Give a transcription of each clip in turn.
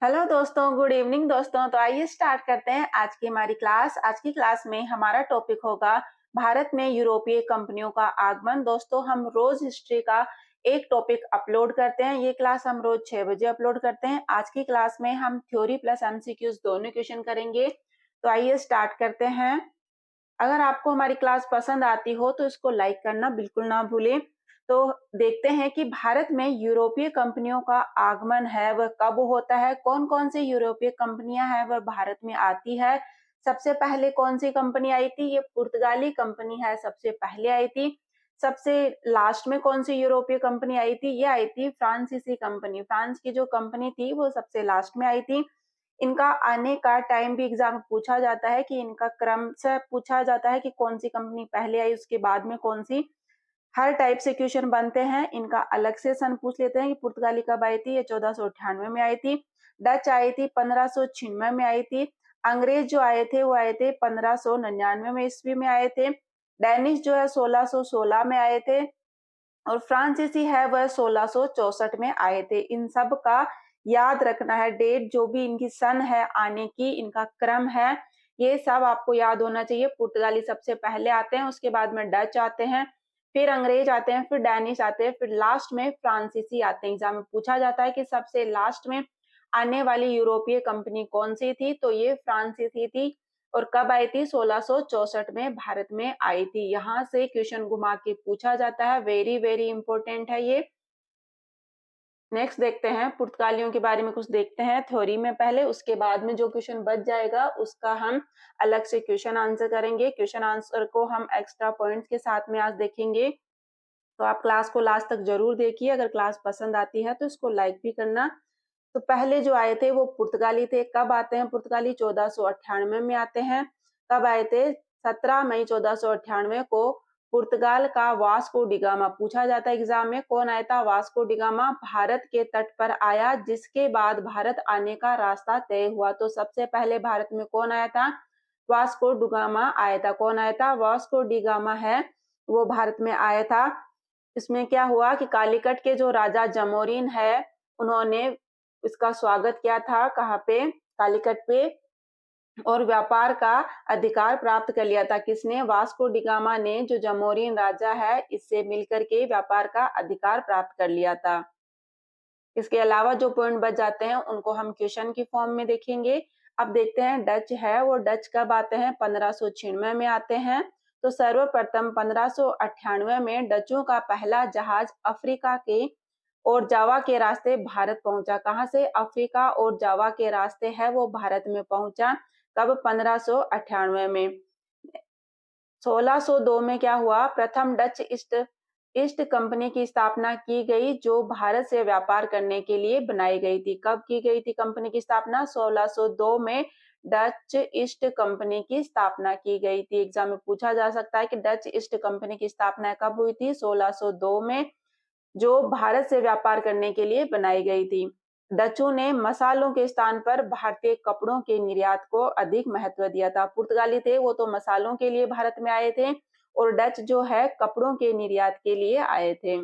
Hello दोस्तों, good evening दोस्तों। तो आइए स्टार्ट करते हैं आज की हमारी क्लास। आज की क्लास में हमारा टॉपिक होगा भारत में यूरोपीय कंपनियों का आगमन। दोस्तों, हम रोज हिस्ट्री का एक टॉपिक अपलोड करते हैं। ये क्लास हम रोज 6 बजे अपलोड करते हैं। आज की क्लास में हम थ्योरी प्लस एमसीक्यूज दोनों क्वेश्चन करेंगे। तो आइए स्टार्ट करते हैं। अगर आपको हमारी क्लास पसंद आती हो तो इसको लाइक करना बिल्कुल ना भूलें। तो देखते हैं कि भारत में यूरोपीय कंपनियों का आगमन है वह कब होता है, कौन-कौन सी यूरोपीय कंपनियां हैं वह भारत में आती है। सबसे पहले कौन सी कंपनी आई थी? ये पुर्तगाली कंपनी है, सबसे पहले आई थी। सबसे लास्ट में कौन सी यूरोपीय कंपनी आई थी? ये आई थी फ्रांसीसी कंपनी। फ्रांस की जो कंपनी थी वो सबसे लास्ट में आई थी। इनका आने का टाइम भी एग्जाम पूछा जाता है कि इनका क्रम से पूछा जाता है कि कौन सी कंपनी पहले आई उसके बाद में कौन सी। हर टाइप से क्वेश्चन बनते हैं। इनका अलग से सन पूछ लेते हैं कि पुर्तगाली कब आई थी? ये 1498 में आई थी। डच आई थी 1596 में आई थी। अंग्रेज जो आए थे वो आए थे 1599 में ईस्वी में आए थे। डेनिश जो है 1616 में आए थे और फ्रांसीसी है वह 1664 में आए थे। इन सब का याद रखना है, डेट जो भी इनकी सन है आने की, इनका क्रम है, ये सब आपको याद होना चाहिए। पुर्तगाली सबसे पहले आते हैं, उसके बाद में डच आते हैं, फिर अंग्रेज आते हैं, फिर डेनिश आते हैं, फिर लास्ट में फ्रांसीसी आते हैं। एग्जाम में पूछा जाता है कि सबसे लास्ट में आने वाली यूरोपीय कंपनी कौन सी थी? तो ये फ्रांसीसी थी। और कब आई थी? 1664 में भारत में आई थी। यहाँ से क्वेश्चन घुमा के पूछा जाता है, वेरी वेरी इंपॉर्टेंट है ये। नेक्स्ट देखते हैं, पुर्तगालियों के बारे में कुछ देखते हैं थ्योरी में पहले, उसके बाद में जो क्वेश्चन बच जाएगा उसका हम अलग से क्वेश्चन आंसर करेंगे। क्वेश्चन आंसर को हम एक्स्ट्रा पॉइंट्स के साथ में आज देखेंगे। तो आप क्लास को लास्ट तक जरूर देखिए। अगर क्लास पसंद आती है तो इसको लाइक भी करना। तो पहले जो आए थे वो पुर्तगाली थे। कब आते हैं पुर्तगाली? 1498 में आते हैं। कब आए थे? 17 मई 1498 को पुर्तगाल का वास्को डिगामा पूछा जाता है एग्जाम में। कौन आया था? वास्को डिगामा भारत के तट पर आया, जिसके बाद भारत आने का रास्ता तय हुआ। तो सबसे पहले भारत में कौन आया था? वास्को डिगामा आया था। कौन आया था? वास्को डिगामा है वो भारत में आया था। इसमें क्या हुआ कि कालीकट के जो राजा जमोरिन है उन्होंने इसका स्वागत किया था। कहाँ पे? कालीकट पे। और व्यापार का अधिकार प्राप्त कर लिया था। किसने? वास्को डिगामा ने, जो जमोरिन राजा है, इससे मिलकर के व्यापार का अधिकार प्राप्त कर लिया था। इसके अलावा जो पॉइंट बच जाते हैं उनको हम क्वेश्चन की फॉर्म में देखेंगे। अब देखते हैं डच है वो डच कब आते हैं? 1596 में आते हैं। तो सर्वप्रथम 1598 में डचों का पहला जहाज अफ्रीका के और जावा के रास्ते भारत पहुंचा। कहां से? अफ्रीका और जावा के रास्ते है वो भारत में पहुंचा। कब? 1598 में। 1602 में क्या हुआ? प्रथम डच ईस्ट ईस्ट कंपनी की स्थापना की गई, जो भारत से व्यापार करने के लिए बनाई गई थी। कब की गई थी कंपनी की स्थापना? 1602 में डच ईस्ट कंपनी की स्थापना की गई थी। एग्जाम में पूछा जा सकता है कि डच ईस्ट कंपनी की स्थापना कब हुई थी? 1602 में, जो भारत से व्यापार करने के लिए बनाई गई थी। डचों ने मसालों के स्थान पर भारतीय कपड़ों के निर्यात को अधिक महत्व दिया था। पुर्तगाली थे वो तो मसालों के लिए भारत में आए थे और डच जो है कपड़ों के निर्यात के लिए आए थे।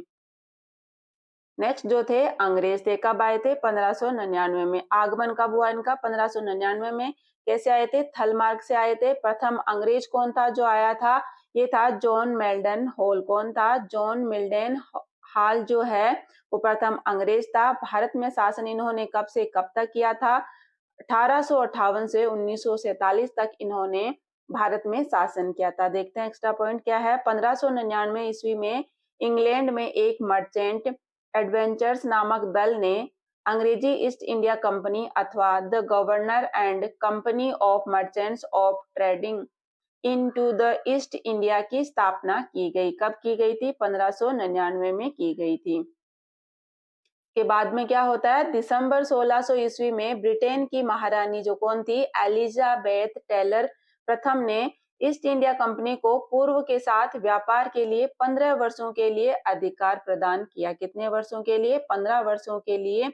नेक्स्ट जो थे अंग्रेज थे। कब आए थे? 1599 में। आगमन कब हुआ इनका? 1599 में। कैसे आए थे? थल मार्ग से आए थे। प्रथम अंग्रेज कौन था जो आया था? ये था जॉन मेल्डन हॉल। कौन था? जॉन मिल्डन हॉल जो है वो प्रथम अंग्रेज था। भारत में शासन इन्होंने कब से कब तक किया था? 1858 से 1947 तक इन्होंने भारत में शासन किया था। देखते हैं एक्स्ट्रा पॉइंट क्या है। 1599 ईस्वी में इंग्लैंड में एक मर्चेंट एडवेंचर्स नामक दल ने अंग्रेजी ईस्ट इंडिया कंपनी अथवा the governor and company of merchants of trading into the east India की स्थापना की गई। कब की गई थी? 1599 में की गई थी। के बाद में क्या होता है? दिसंबर 1600 ईस्वी में ब्रिटेन की महारानी जो कौन थी? एलिजाबेथ टेलर प्रथम ने ईस्ट इंडिया कंपनी को पूर्व के साथ व्यापार के लिए 15 वर्षों के लिए अधिकार प्रदान किया। कितने वर्षों के लिए? 15 वर्षों के लिए।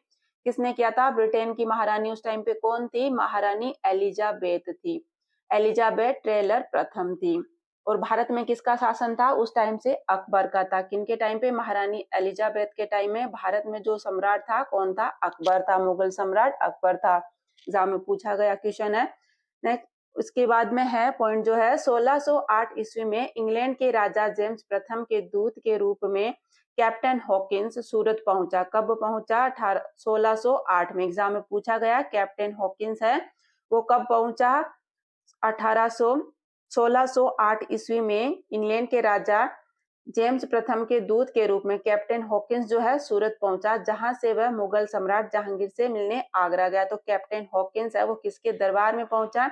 किसने किया था? ब्रिटेन की महारानी उस टाइम पे कौन थी? महारानी एलिजाबेथ थी। एलिजाबेथ टेलर प्रथम थी। और भारत में किसका शासन था उस टाइम से? अकबर का था। किनके टाइम पे? महारानी एलिजाबेथ के टाइम में भारत में जो सम्राट था कौन था? अकबर था। मुगल सम्राट अकबर था। एग्जाम में पूछा गया क्वेश्चन है। नेक्स्ट, उसके बाद में है पॉइंट जो है 1608 ईस्वी में इंग्लैंड के राजा जेम्स प्रथम के दूत के रूप में कैप्टन हॉकिंस सूरत पहुंचा। कब पहुंचा? 1608 में। एग्जाम में पूछा गया कैप्टन हॉकिंस है वो कब पहुंचा? 1608 ईस्वी में इंग्लैंड के राजा जेम्स प्रथम के दूत के रूप में कैप्टन हॉकिंस जो है सूरत पहुंचा, जहां से वह मुगल सम्राट जहांगीर से मिलने आगरा गया। तो कैप्टन हॉकिंस है वो किसके दरबार में पहुंचा?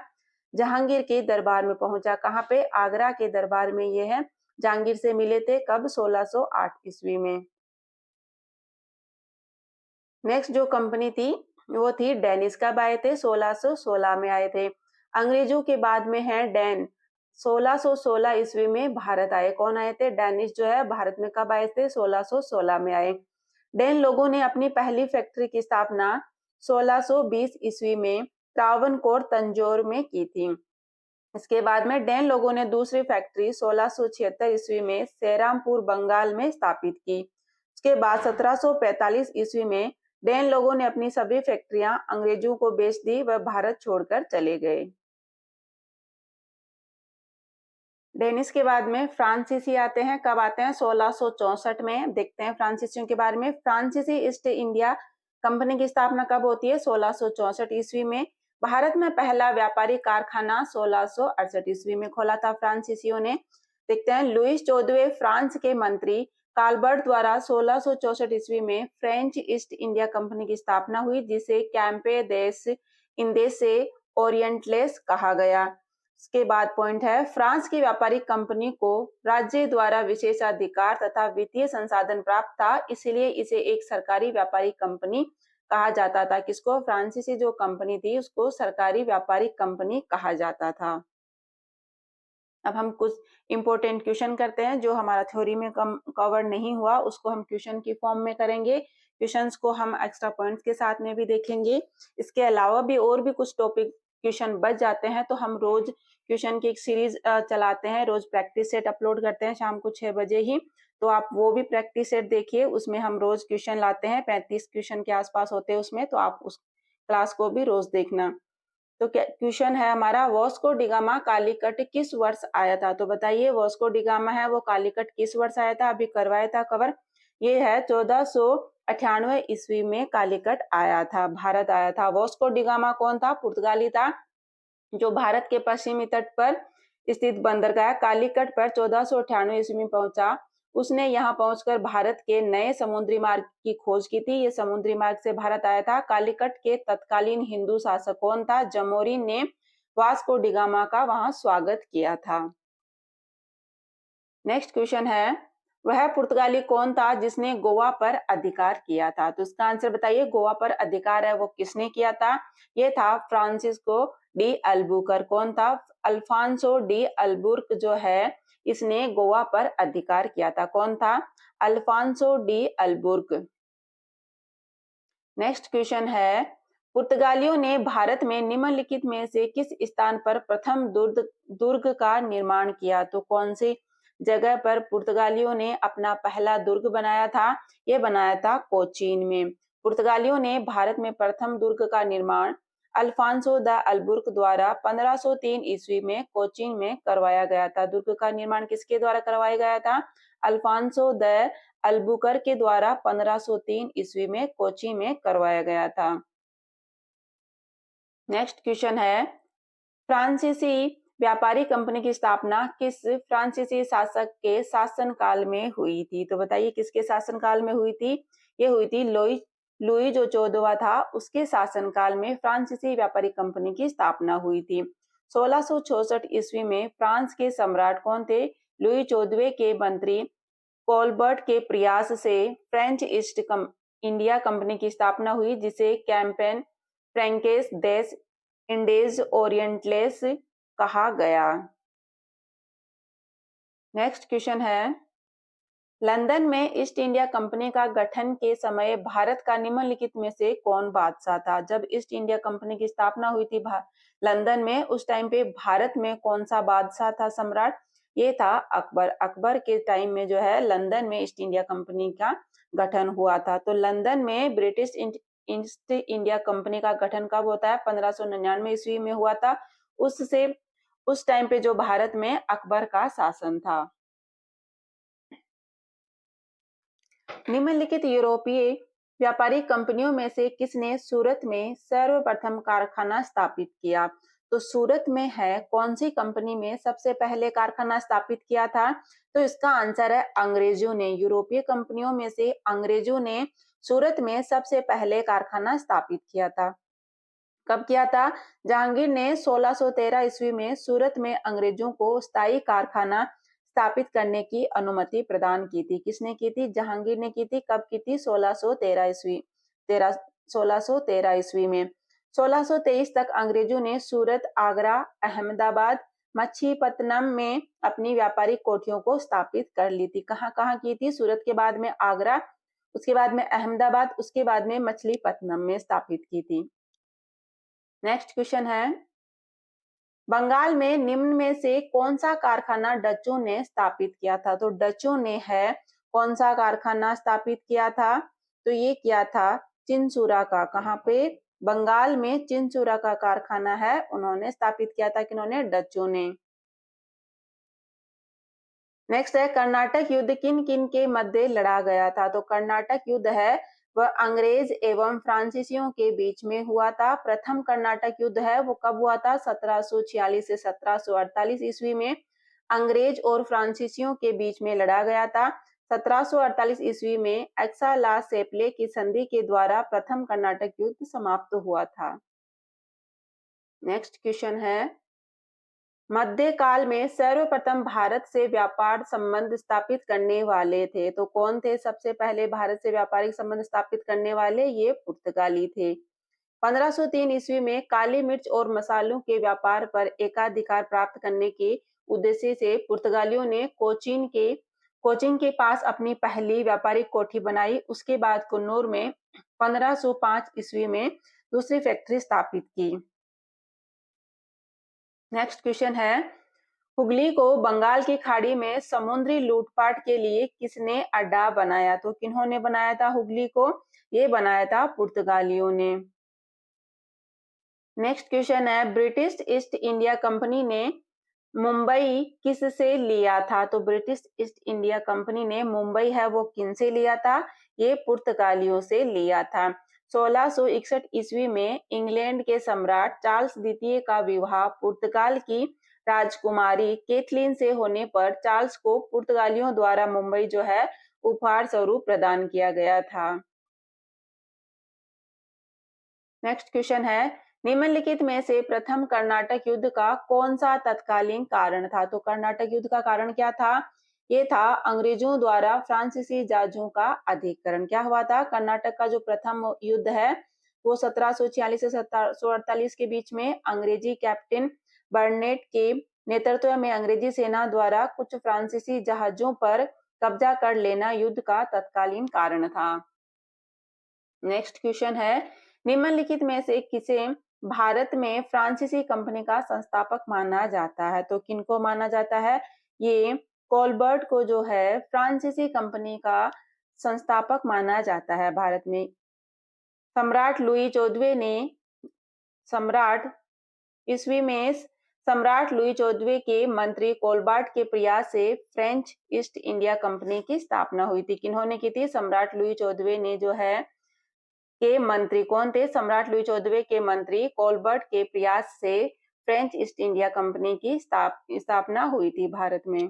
जहांगीर के दरबार में पहुंचा। कहाँ पे? आगरा के दरबार में ये है। जहांगीर से मिले थे कब? 1608 ईस्वी में। नेक्स्ट जो कंपनी थी वो थी डेनिस। कब आए थे? 1616 में आए थे। अंग्रेजों के बाद में है डैन। 1616 ईस्वी में भारत आए। कौन आए थे? डेनिस जो है भारत में कब आए थे? 1616 में आए। डैन लोगों ने अपनी पहली फैक्ट्री की स्थापना 1620 ईस्वी में त्रावणकोर तंजौर में की थी। इसके बाद में डैन लोगों ने दूसरी फैक्ट्री 1676 ईस्वी में सेरामपुर बंगाल में स्थापित की। उसके बाद 1745 ईस्वी में डैन लोगों ने अपनी सभी फैक्ट्रियां अंग्रेजों को बेच दी, वह भारत छोड़कर चले गए। डेनिस के बाद में फ्रांसीसी आते हैं। कब आते हैं? 1664 में। देखते हैं फ्रांसीसियों के बारे में। फ्रांसीसी ईस्ट इंडिया कंपनी की स्थापना कब होती है? 1664 ईस्वी में। भारत में पहला व्यापारी कारखाना 1668 ईस्वी में खोला था फ्रांसीसियों ने। देखते हैं लुईस 14वें फ्रांस के मंत्री काल्बर्ट द्वारा 1664 ईस्वी में फ्रेंच ईस्ट इंडिया कंपनी की स्थापना हुई, जिसे कैंपे देस इंदेसे ओरिएंटलेस कहा गया। इसके बाद पॉइंट है फ्रांस की व्यापारिक कंपनी को राज्य द्वारा विशेषाधिकार तथा वित्तीय संसाधन प्राप्त था, इसलिए इसे एक सरकारी व्यापारिक कंपनी कहा जाता था। किसको? फ्रांसीसी जो कंपनी थी उसको सरकारी व्यापारिक कंपनी कहा जाता था। अब हम कुछ इंपॉर्टेंट क्वेश्चन करते हैं जो हमारा थ्योरी में कवर नहीं हुआ, उसको हम क्वेश्चन की फॉर्म में करेंगे। क्वेश्चंस को हम एक्स्ट्रा पॉइंट्स के साथ में भी देखेंगे। इसके अलावा भी और भी कुछ टॉपिक क्वेश्चन बच जाते हैं तो हम रोज क्वेश्चन की एक सीरीज चलाते हैं। रोज प्रैक्टिस सेट अपलोड करते हैं शाम को 6 बजे ही, तो आप वो भी प्रैक्टिस सेट देखिए। उसमें हम रोज क्वेश्चन लाते हैं, 35 क्वेश्चन के आसपास होते हैं उसमें, तो आप उस क्लास को भी रोज देखना। तो क्वेश्चन है हमारा, वास्को डिगामा कालीकट किस वर्ष आया था? तो बताइए वास्को डिगामा है वो कालीकट किस वर्ष आया था? अभी करवाया था कवर। ये है 1498 ईस्वी में कालीकट आया था, भारत आया था। वास्को डिगामा कौन था? पुर्तगाली था, जो भारत के पश्चिमी तट पर स्थित बंदरगाह कालीकट पर 1498 ईस्वी में पहुंचा। उसने यहाँ पहुंचकर भारत के नए समुद्री मार्ग की खोज की थी। ये समुद्री मार्ग से भारत आया था। कालीकट के तत्कालीन हिंदू शासक कौन था? जमोरिन ने वास्को डिगामा का वहां स्वागत किया था। नेक्स्ट क्वेश्चन है, वह पुर्तगाली कौन था जिसने गोवा पर अधिकार किया था? तो इसका आंसर बताइए। गोवा पर अधिकार है वो किसने किया था? ये था फ्रांसिस्को डी अल्बुकर। कौन था? अल्फांसो डी अल्बुर्क जो है इसने गोवा पर अधिकार किया था। कौन था? Alfonso de Albuquerque. Next question है, पुर्तगालियों ने भारत में निम्नलिखित में से किस स्थान पर प्रथम दुर्ग का निर्माण किया? तो कौन सी जगह पर पुर्तगालियों ने अपना पहला दुर्ग बनाया था? ये बनाया था कोचीन में। पुर्तगालियों ने भारत में प्रथम दुर्ग का निर्माण अल्फांसो द अल्बुर्क द्वारा 1503 ईस्वी में कोचीन में करवाया गया था। दुर्ग का निर्माण किसके द्वारा करवाया गया था? अल्फांसो द अल्बुकर के द्वारा 1503 ईस्वी में कोची में करवाया गया था। नेक्स्ट क्वेश्चन है, फ्रांसीसी व्यापारी कंपनी की स्थापना किस फ्रांसीसी शासक के शासनकाल में हुई थी? तो बताइए किसके शासनकाल में हुई थी? ये हुई थी लुई जो 14वां था उसके शासनकाल में फ्रांसीसी व्यापारी कंपनी की स्थापना हुई थी। 1666 ईस्वी में फ्रांस के सम्राट कौन थे? लुई 14वें के मंत्री कोलबर्ट के प्रयास से फ्रेंच ईस्ट इंडिया कंपनी की स्थापना हुई, जिसे कैंपेन फ्रैंकेस देस इंडेज ओरिएंटलेस कहा गया। नेक्स्ट क्वेश्चन है, लंदन में ईस्ट इंडिया कंपनी का गठन के समय भारत का निम्नलिखित में से कौन बादशाह था? जब ईस्ट इंडिया कंपनी की स्थापना हुई थी लंदन में, उस टाइम पे भारत में कौन सा बादशाह था, सम्राट? ये था अकबर। अकबर के टाइम में जो है लंदन में ईस्ट इंडिया कंपनी का गठन हुआ था। तो लंदन में ब्रिटिश ईस्ट इंडिया कंपनी का गठन कब होता है? 1599 ईस्वी में हुआ था। उससे उस टाइम पे जो भारत में अकबर का शासन था। निम्नलिखित यूरोपीय व्यापारिक कंपनियों में से किसने सूरत में सर्वप्रथम कारखाना स्थापित किया? तो सूरत में है कौन सी कंपनी में सबसे पहले कारखाना स्थापित किया था? तो इसका आंसर है अंग्रेजों ने। यूरोपीय कंपनियों में से अंग्रेजों ने सूरत में सबसे पहले कारखाना स्थापित किया था। कब किया था? जहांगीर ने 1613 ईस्वी में सूरत में अंग्रेजों को स्थायी कारखाना स्थापित करने की अनुमति प्रदान की थी। किसने की थी? जहांगीर ने की थी। कब की थी? 1613 ईस्वी 1613 ईस्वी में। 1623 तक अंग्रेजों ने सूरत, आगरा, अहमदाबाद, मछलीपट्टनम में अपनी व्यापारिक कोठियों को स्थापित कर ली थी। कहाँ कहाँ की थी? सूरत के बाद में आगरा, उसके बाद में अहमदाबाद, उसके बाद में मछलीपट्टनम में स्थापित की थी। नेक्स्ट क्वेश्चन है, बंगाल में निम्न में से कौन सा कारखाना डचों ने स्थापित किया था? तो डचों ने है कौन सा कारखाना स्थापित किया था? तो ये किया था चिनसुरा का। कहाँ पे? बंगाल में चिनसुरा का कारखाना है, उन्होंने स्थापित किया था। किन्होंने? डचों ने। नेक्स्ट है, कर्नाटक युद्ध किन किन के मध्य लड़ा गया था? तो कर्नाटक युद्ध है वह अंग्रेज एवं फ्रांसीसियों के बीच में हुआ था। प्रथम कर्नाटक युद्ध है वो कब हुआ था? 1746 से 1748 ईस्वी में अंग्रेज और फ्रांसीसियों के बीच में लड़ा गया था। 1748 ईस्वी में एक्सा ला सेपले की संधि के द्वारा प्रथम कर्नाटक युद्ध समाप्त हुआ था। नेक्स्ट क्वेश्चन है, मध्यकाल में सर्वप्रथम भारत से व्यापार संबंध स्थापित करने वाले थे। तो कौन थे सबसे पहले भारत से व्यापारिक संबंध स्थापित करने वाले? ये पुर्तगाली थे। 1503 ईस्वी में काली मिर्च और मसालों के व्यापार पर एकाधिकार प्राप्त करने के उद्देश्य से पुर्तगालियों ने कोचीन के पास अपनी पहली व्यापारिक कोठी बनाई। उसके बाद कुन्नूर में 1505 ईस्वी में दूसरी फैक्ट्री स्थापित की। नेक्स्ट क्वेश्चन है, हुगली को बंगाल की खाड़ी में समुद्री लूटपाट के लिए किसने अड्डा बनाया? तो किन्होंने बनाया था हुगली को? ये बनाया था पुर्तगालियों ने। नेक्स्ट क्वेश्चन है, ब्रिटिश ईस्ट इंडिया कंपनी ने मुंबई किससे लिया था? तो ब्रिटिश ईस्ट इंडिया कंपनी ने मुंबई है वो किनसे लिया था? ये पुर्तगालियों से लिया था। 1661 ईस्वी में इंग्लैंड के सम्राट चार्ल्स द्वितीय का विवाह पुर्तगाल की राजकुमारी कैथलीन से होने पर चार्ल्स को पुर्तगालियों द्वारा मुंबई जो है उपहार स्वरूप प्रदान किया गया था। नेक्स्ट क्वेश्चन है, निम्नलिखित में से प्रथम कर्नाटक युद्ध का कौन सा तत्कालीन कारण था? तो कर्नाटक युद्ध का कारण क्या था? ये था अंग्रेजों द्वारा फ्रांसीसी जहाजों का अधिग्रहण। क्या हुआ था? कर्नाटक का जो प्रथम युद्ध है वो 1746 से 1748 के बीच में अंग्रेजी कैप्टन बर्नेट के नेतृत्व में अंग्रेजी सेना द्वारा कुछ फ्रांसीसी जहाजों पर कब्जा कर लेना युद्ध का तत्कालीन कारण था। नेक्स्ट क्वेश्चन है, निम्नलिखित में से किसे भारत में फ्रांसीसी कंपनी का संस्थापक माना जाता है? तो किनको माना जाता है? ये कोलबर्ट को जो है फ्रांसीसी कंपनी का संस्थापक माना जाता है भारत में। सम्राट लुई 14वें ने सम्राट ईस्वी में सम्राट लुई 14वें के मंत्री कोलबर्ट के प्रयास से फ्रेंच ईस्ट इंडिया कंपनी की स्थापना हुई थी। किन्होंने की थी? सम्राट लुई 14वें ने जो है के मंत्री कौन थे? सम्राट लुई 14वें के मंत्री कोलबर्ट के प्रयास से फ्रेंच ईस्ट इंडिया कंपनी की स्थापना हुई थी भारत में।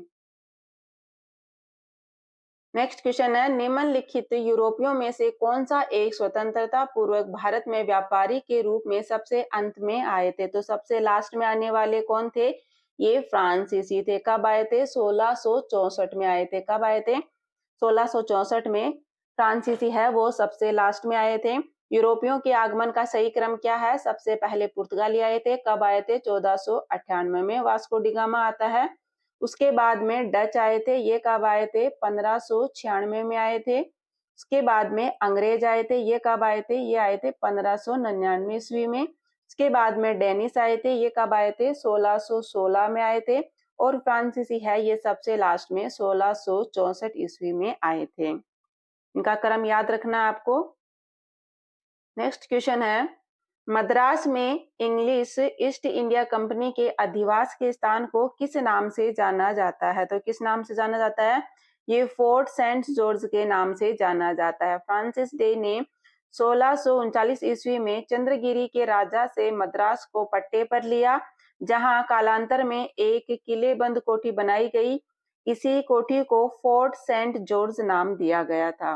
नेक्स्ट क्वेश्चन है, निम्नलिखित यूरोपियों में से कौन सा एक स्वतंत्रता पूर्वक भारत में व्यापारी के रूप में सबसे अंत में आए थे? तो सबसे लास्ट में आने वाले कौन थे? ये फ्रांसीसी थे। कब आए थे? 1664 में आए थे। कब आए थे? 1664 में फ्रांसीसी है वो सबसे लास्ट में आए थे। यूरोपियों के आगमन का सही क्रम क्या है? सबसे पहले पुर्तगाली आए थे। कब आए थे? 1498 में वास्को डी गामा आता है। उसके बाद में डच आए थे। ये कब आए थे? 1596 में आए थे। उसके बाद में अंग्रेज आए थे। ये कब आए थे? ये आए थे 1599 ईस्वी में। उसके बाद में डेनिस आए थे। ये कब आए थे? 1616 में आए थे। और फ्रांसीसी है ये सबसे लास्ट में 1664 ईस्वी में आए थे। इनका क्रम याद रखना है आपको। नेक्स्ट क्वेश्चन है, मद्रास में इंग्लिश ईस्ट इंडिया कंपनी के अधिवास के स्थान को किस नाम से जाना जाता है? तो किस नाम से जाना जाता है? ये फोर्ट सेंट जॉर्ज के नाम से जाना जाता है। फ्रांसिस डे ने 1639 ईस्वी में चंद्रगिरी के राजा से मद्रास को पट्टे पर लिया, जहां कालांतर में एक किलेबंद कोठी बनाई गई। इसी कोठी को फोर्ट सेंट जॉर्ज नाम दिया गया था।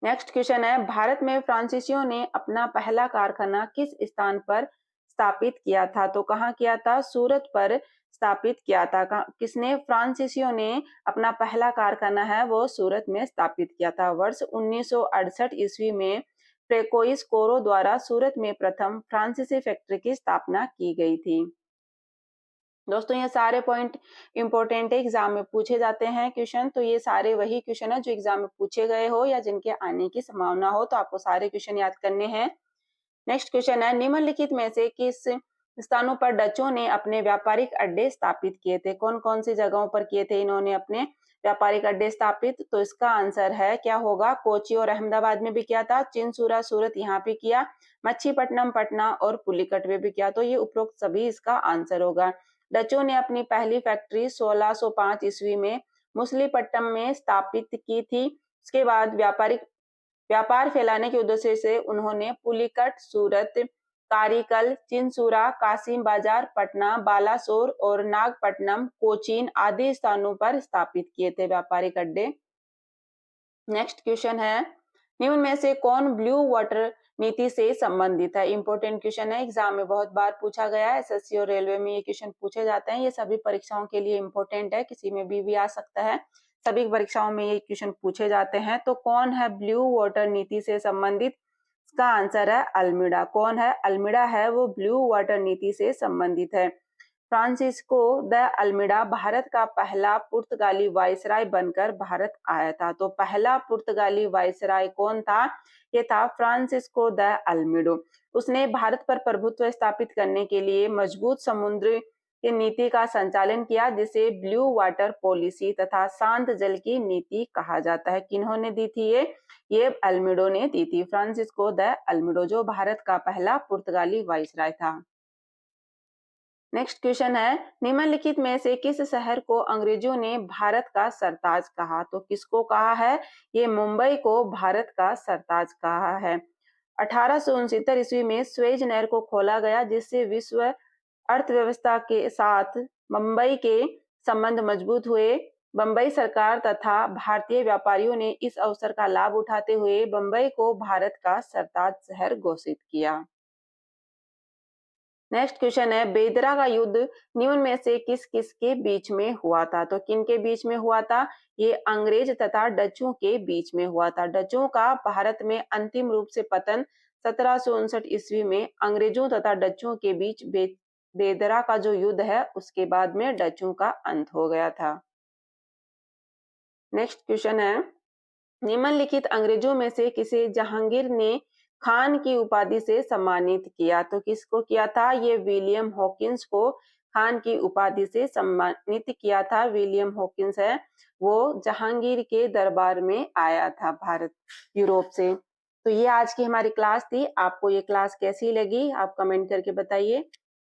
नेक्स्ट क्वेश्चन है, भारत में फ्रांसीसियों ने अपना पहला कारखाना किस स्थान पर स्थापित किया था? तो कहाँ किया था? सूरत पर स्थापित किया था। किसने? फ्रांसीसियों ने अपना पहला कारखाना है वो सूरत में स्थापित किया था। वर्ष 1968 ईस्वी में फ्रेकोइस कोरो द्वारा सूरत में प्रथम फ्रांसीसी फैक्ट्री की स्थापना की गई थी। दोस्तों ये सारे पॉइंट इंपॉर्टेंट है, एग्जाम में पूछे जाते हैं क्वेश्चन। तो ये सारे वही क्वेश्चन है जो एग्जाम में पूछे गए हो या जिनके आने की संभावना हो, तो आपको सारे क्वेश्चन याद करने हैं। नेक्स्ट क्वेश्चन है, निम्नलिखित में से किस स्थानों पर डचों ने अपने व्यापारिक अड्डे स्थापित किए थे? कौन कौन सी जगहों पर किए थे इन्होंने अपने व्यापारिक अड्डे स्थापित? तो इसका आंसर है क्या होगा? कोची और अहमदाबाद में भी किया था, चिनसूरा सूरत यहाँ पे किया, मच्छीपट्टनम पटना और पुलिकट में भी किया। तो ये उपरोक्त सभी इसका आंसर होगा। डचों ने अपनी पहली फैक्ट्री 1605 ईस्वी में मुसलीपट्टनम में स्थापित की थी। उसके बाद व्यापार फैलाने के उद्देश्य से उन्होंने पुलिकट, सूरत, कारीकल, चिनसूरा, कासिम बाजार, पटना, बालासोर और नागपट्टनम, कोचीन आदि स्थानों पर स्थापित किए थे व्यापारिक अड्डे। नेक्स्ट क्वेश्चन है, निम्न में से कौन ब्लू वाटर नीति से संबंधित है? इंपॉर्टेंट क्वेश्चन है, एग्जाम में बहुत बार पूछा गया है, एसएससी और रेलवे में ये क्वेश्चन पूछे जाते हैं। ये सभी परीक्षाओं के लिए इंपॉर्टेंट है, किसी में भी आ सकता है, सभी परीक्षाओं में ये क्वेश्चन पूछे जाते हैं। तो कौन है ब्लू वाटर नीति से संबंधित? इसका आंसर है अल्मीडा। कौन है? अल्मीडा है वो ब्लू वाटर नीति से संबंधित है। फ्रांसिस्को द अल्मीडा भारत का पहला पुर्तगाली वायसराय बनकर भारत आया था। तो पहला पुर्तगाली वायसराय कौन था? ये था फ्रांसिस्को द अल्मीडो। उसने भारत पर प्रभुत्व स्थापित करने के लिए मजबूत समुद्र की नीति का संचालन किया, जिसे ब्लू वाटर पॉलिसी तथा शांत जल की नीति कहा जाता है। किन्होंने दी थी ये अल्मीडो ने दी थी। फ्रांसिस्को द अल्मीडो जो भारत का पहला पुर्तगाली वायसराय था। नेक्स्ट क्वेश्चन है, निम्नलिखित में से किस शहर को अंग्रेजों ने भारत का सरताज कहा? तो किसको कहा है? ये मुंबई को भारत का सरताज कहा है। 1869 ईस्वी में स्वेज नहर को खोला गया, जिससे विश्व अर्थव्यवस्था के साथ मुंबई के संबंध मजबूत हुए। बम्बई सरकार तथा भारतीय व्यापारियों ने इस अवसर का लाभ उठाते हुए बम्बई को भारत का सरताज शहर घोषित किया। नेक्स्ट क्वेश्चन है, बेदरा का युद्ध निम्न में से किस किस के बीच में हुआ था? तो किन के बीच में हुआ था? ये अंग्रेज तथा डचों के बीच में हुआ था। डचों का भारत में अंतिम रूप से पतन 1759 ईस्वी में अंग्रेजों तथा डचों के बीच बेदरा का जो युद्ध है उसके बाद में डचों का अंत हो गया था। नेक्स्ट क्वेश्चन है, निम्नलिखित अंग्रेजों में से किसे जहांगीर ने खान की उपाधि से सम्मानित किया? तो किसको किया था? ये विलियम हॉकिंस को खान की उपाधि से सम्मानित किया था। विलियम हॉकिंस है वो जहांगीर के दरबार में आया था भारत यूरोप से। तो ये आज की हमारी क्लास थी। आपको ये क्लास कैसी लगी आप कमेंट करके बताइए।